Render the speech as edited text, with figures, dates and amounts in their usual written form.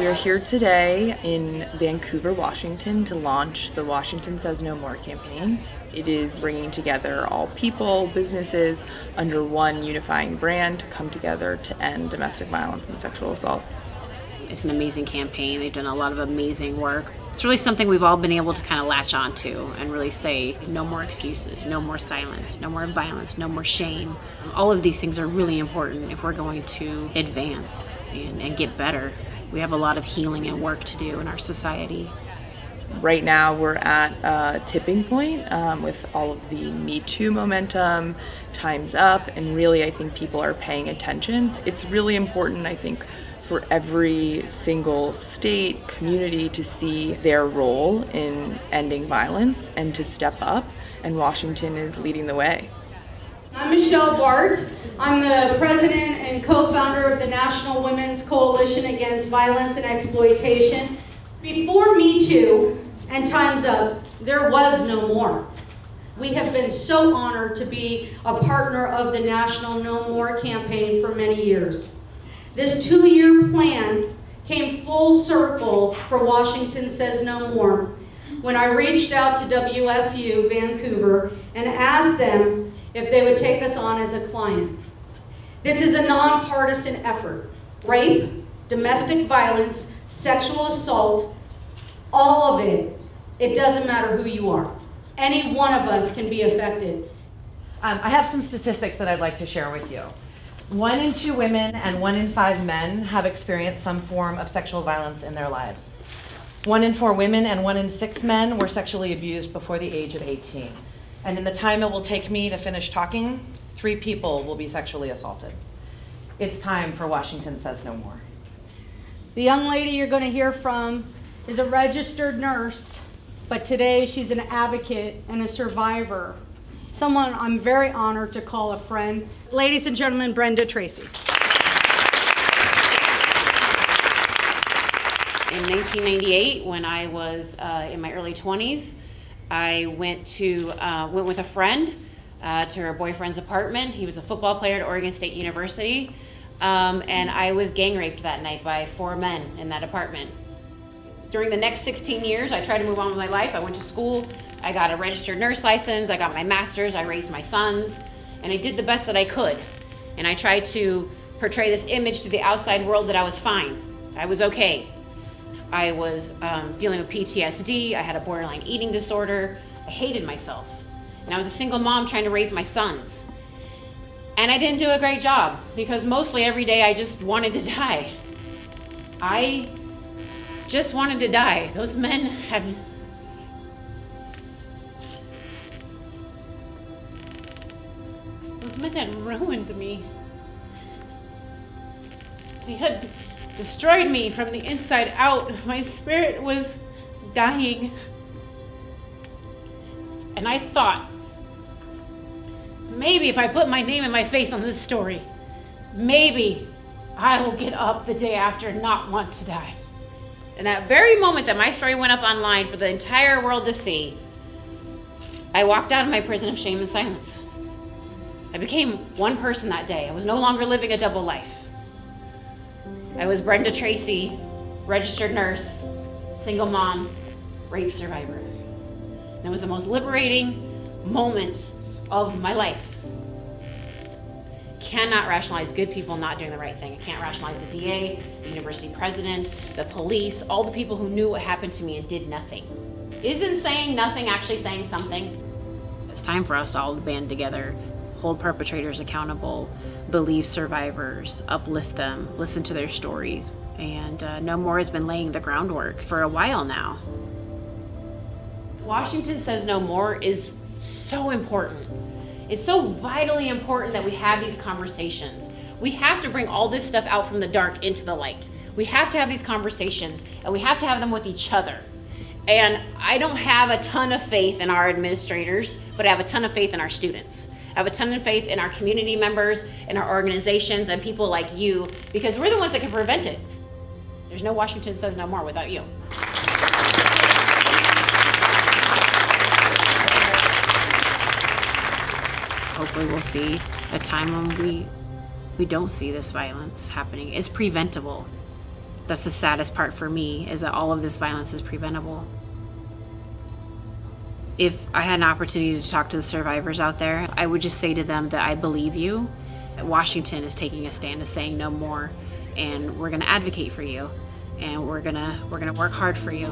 are here today in Vancouver, Washington to launch the Washington Says No More campaign. It is bringing together all people, businesses under one unifying brand to come together to end domestic violence and sexual assault. It's an amazing campaign. They've done a lot of amazing work. It's really something we've all been able to kind of latch onto and really say, no more excuses, no more silence, no more violence, no more shame. All of these things are really important if we're going to advance and get better. We have a lot of healing and work to do in our society. Right now we're at a tipping point with all of the Me Too momentum, Time's Up, and really I think people are paying attention. It's really important, I think, for every single state, community to see their role in ending violence and to step up, and Washington is leading the way. I'm Michelle Bart. I'm the president and co-founder of the National Women's Coalition Against Violence and Exploitation. Before Me Too and Time's Up, there was no more. We have been so honored to be a partner of the National No More campaign for many years. This 2-year plan came full circle for Washington Says No More when I reached out to WSU Vancouver and asked them if they would take us on as a client. This is a nonpartisan effort. Rape, domestic violence, sexual assault, all of it, it doesn't matter who you are. Any one of us can be affected. I have some statistics that I'd like to share with you. 1 in 2 women and 1 in 5 men have experienced some form of sexual violence in their lives. 1 in 4 women and 1 in 6 men were sexually abused before the age of 18. And in the time it will take me to finish talking, 3 people will be sexually assaulted. It's time for Washington Says No More. The young lady you're going to hear from is a registered nurse, but today she's an advocate and a survivor. Someone I'm very honored to call a friend. Ladies and gentlemen, Brenda Tracy. In 1998, when I was in my early 20s, I went with a friend to her boyfriend's apartment. He was a football player at Oregon State University, and I was gang raped that night by 4 men in that apartment. During the next 16 years, I tried to move on with my life. I went to school, I got a registered nurse license, I got my master's, I raised my sons, and I did the best that I could. And I tried to portray this image to the outside world that I was fine, I was okay. I was dealing with PTSD, I had a borderline eating disorder, I hated myself. And I was a single mom trying to raise my sons. And I didn't do a great job, because mostly every day I just wanted to die. I just wanted to die. Those men had ruined me. They had destroyed me from the inside out. My spirit was dying. And I thought, maybe if I put my name and my face on this story, maybe I will get up the day after and not want to die. And that very moment that my story went up online for the entire world to see, I walked out of my prison of shame and silence. I became one person that day. I was no longer living a double life. I was Brenda Tracy, registered nurse, single mom, rape survivor. And it was the most liberating moment of my life. Cannot rationalize good people not doing the right thing. I can't rationalize the DA, the university president, the police, all the people who knew what happened to me and did nothing. Isn't saying nothing actually saying something? It's time for us all to band together, hold perpetrators accountable, believe survivors, uplift them, listen to their stories. And No More has been laying the groundwork for a while now. Washington Says No More is so important. It's so vitally important that we have these conversations. We have to bring all this stuff out from the dark into the light. We have to have these conversations, and we have to have them with each other. And I don't have a ton of faith in our administrators, but I have a ton of faith in our students. I have a ton of faith in our community members, in our organizations, and people like you, because we're the ones that can prevent it. There's no Washington Says No More without you. Hopefully we'll see a time when we don't see this violence happening. It's preventable. That's the saddest part for me, is that all of this violence is preventable. If I had an opportunity to talk to the survivors out there, I would just say to them that I believe you. Washington is taking a stand, is saying no more, and we're going to advocate for you, and we're going to work hard for you.